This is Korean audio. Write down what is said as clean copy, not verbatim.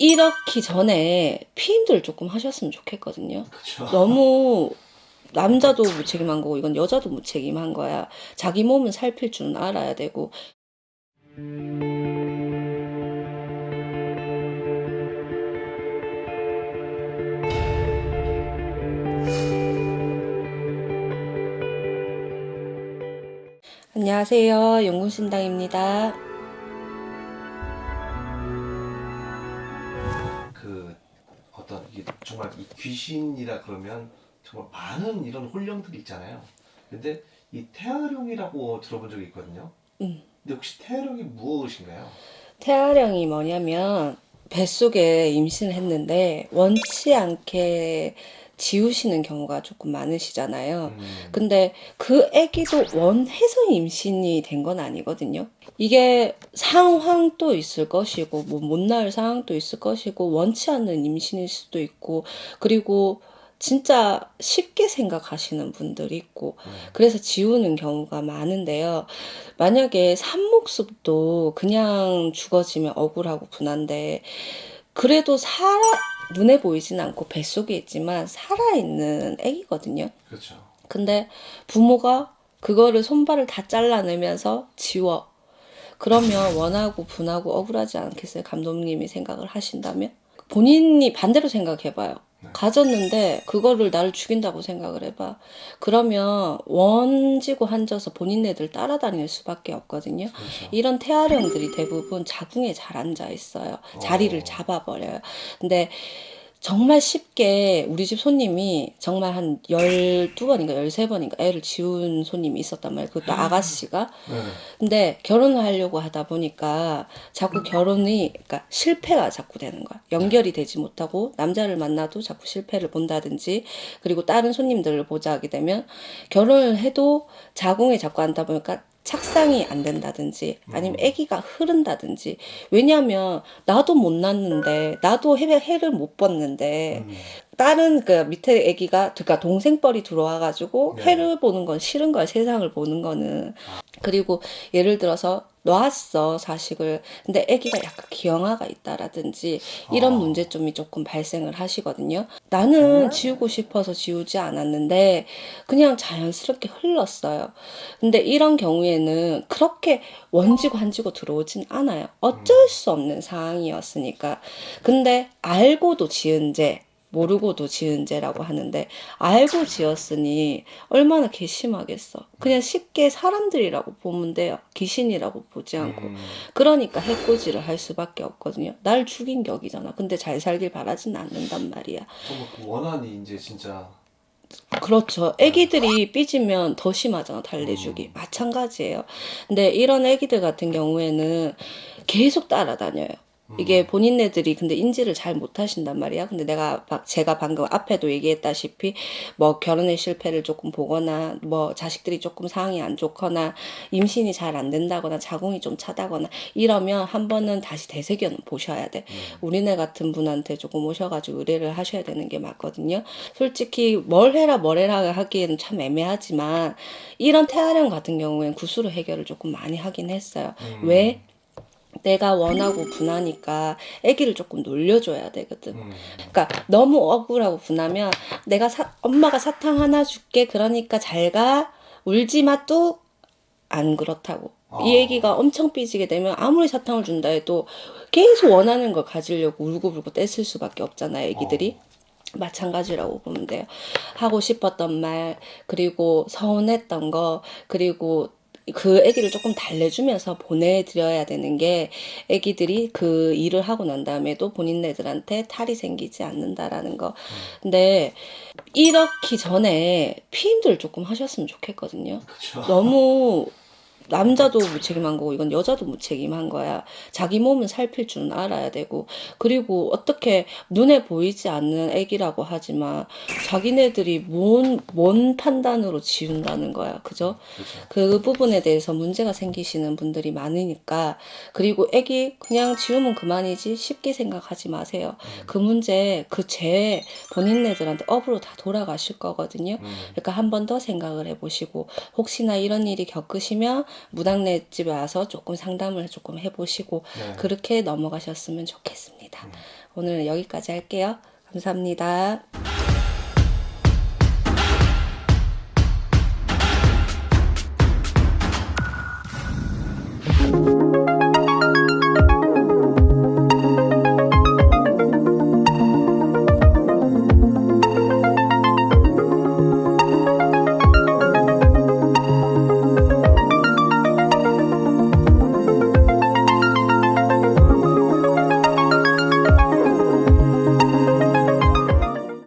이렇기 전에 피임들을 조금 하셨으면 좋겠거든요. 그쵸. 너무 남자도 무책임한 거고 이건 여자도 무책임한 거야. 자기 몸은 살필 줄은 알아야 되고. 안녕하세요. 용군신당입니다. 그 어떤 이게 정말 이 귀신이라 그러면 정말 많은 이런 혼령들이 있잖아요. 근데 이 태아령이라고 들어본 적이 있거든요. 근데 혹시 태아령이 무엇인가요? 태아령이 뭐냐면 뱃속에 임신을 했는데 원치 않게 지우시는 경우가 조금 많으시잖아요. 근데 그 아기도 원해서 임신이 된 건 아니거든요. 이게 상황도 있을 것이고 뭐 못 낳을 상황도 있을 것이고 원치 않는 임신일 수도 있고 그리고 진짜 쉽게 생각하시는 분들이 있고 그래서 지우는 경우가 많은데요. 만약에 산목습도 그냥 죽어지면 억울하고 분한데 그래도 눈에 보이진 않고 뱃속에 있지만 살아있는 애기거든요. 그렇죠. 근데 부모가 그거를 손발을 다 잘라내면서 지워. 그러면 원하고 분하고 억울하지 않겠어요? 감독님이 생각을 하신다면? 본인이 반대로 생각해봐요. 가졌는데 그거를 나를 죽인다고 생각을 해봐. 그러면 원지고 한져서 본인네들 따라다닐 수밖에 없거든요. 그렇죠. 이런 태아령들이 대부분 자궁에 잘 앉아 있어요. 자리를 잡아버려요. 근데 정말 쉽게 우리 집 손님이 정말 한 12번인가 13번인가 애를 지운 손님이 있었단 말이에요. 그것도 아가씨가. 네. 근데 결혼을 하려고 하다 보니까 자꾸 결혼이 그러니까 실패가 자꾸 되는 거야. 연결이 되지 못하고 남자를 만나도 자꾸 실패를 본다든지 그리고 다른 손님들을 보자 하게 되면 결혼을 해도 자궁에 자꾸 앉다 보니까 착상이 안 된다든지 아니면 아기가 흐른다든지 왜냐하면 나도 못 낳는데 나도 해를 못 벗는데 다른 그 밑에 아기가 그러니까 동생뻘이 들어와가지고 네. 해를 보는 건 싫은 거야. 세상을 보는 거는. 그리고 예를 들어서 놨어 자식을 근데 아기가 약간 기형아가 있다라든지 이런 문제점이 조금 발생을 하시거든요. 나는 지우고 싶어서 지우지 않았는데 그냥 자연스럽게 흘렀어요. 근데 이런 경우에는 그렇게 원지고 한지고 들어오진 않아요. 어쩔 수 없는 상황이었으니까. 근데 알고도 지은 죄 모르고도 지은 죄라고 하는데 알고 지었으니 얼마나 괘씸하겠어. 그냥 쉽게 사람들이라고 보면 돼요. 귀신이라고 보지 않고. 그러니까 해코지를 할 수밖에 없거든요. 날 죽인 격이잖아. 근데 잘 살길 바라진 않는단 말이야. 정말 그 원한이 이제 진짜 그렇죠. 애기들이 삐지면 더 심하잖아, 달래주기. 마찬가지예요. 근데 이런 애기들 같은 경우에는 계속 따라다녀요. 이게 본인네들이 근데 인지를 잘 못하신단 말이야. 근데 제가 방금 앞에도 얘기했다시피 뭐 결혼의 실패를 조금 보거나 뭐 자식들이 조금 상황이 안 좋거나 임신이 잘 안 된다거나 자궁이 좀 차다거나 이러면 한 번은 다시 되새겨 보셔야 돼. 우리네 같은 분한테 조금 오셔가지고 의뢰를 하셔야 되는 게 맞거든요. 솔직히 뭘 해라 하기에는 참 애매하지만 이런 태아령 같은 경우에는 구수로 해결을 조금 많이 하긴 했어요. 왜? 내가 원하고 분하니까 아기를 조금 놀려줘야 되거든. 그러니까 너무 억울하고 분하면 엄마가 사탕 하나 줄게 그러니까 잘 가. 울지 마 뚝. 안 그렇다고. 이 애기가 엄청 삐지게 되면 아무리 사탕을 준다 해도 계속 원하는 걸 가지려고 울고불고 떼쓸 수밖에 없잖아, 애기들이. 마찬가지라고 보면 돼요. 하고 싶었던 말, 그리고 서운했던 거, 그리고 그 애기를 조금 달래주면서 보내드려야 되는 게 애기들이 그 일을 하고 난 다음에도 본인네들한테 탈이 생기지 않는다라는 거. 근데 이렇기 전에 피임들을 조금 하셨으면 좋겠거든요. 그쵸. 너무 남자도 무책임한 거고 이건 여자도 무책임한 거야. 자기 몸은 살필 줄은 알아야 되고 그리고 어떻게 눈에 보이지 않는 애기라고 하지만 자기네들이 뭔 판단으로 지운다는 거야. 그죠? 그렇죠. 그 부분에 대해서 문제가 생기시는 분들이 많으니까 그리고 애기 그냥 지우면 그만이지 쉽게 생각하지 마세요. 그 문제 그 죄 본인네들한테 업으로 다 돌아가실 거거든요. 그러니까 한 번 더 생각을 해보시고 혹시나 이런 일이 겪으시면 무당네 집에 와서 조금 상담을 조금 해보시고 네. 그렇게 넘어가셨으면 좋겠습니다. 오늘은 여기까지 할게요. 감사합니다.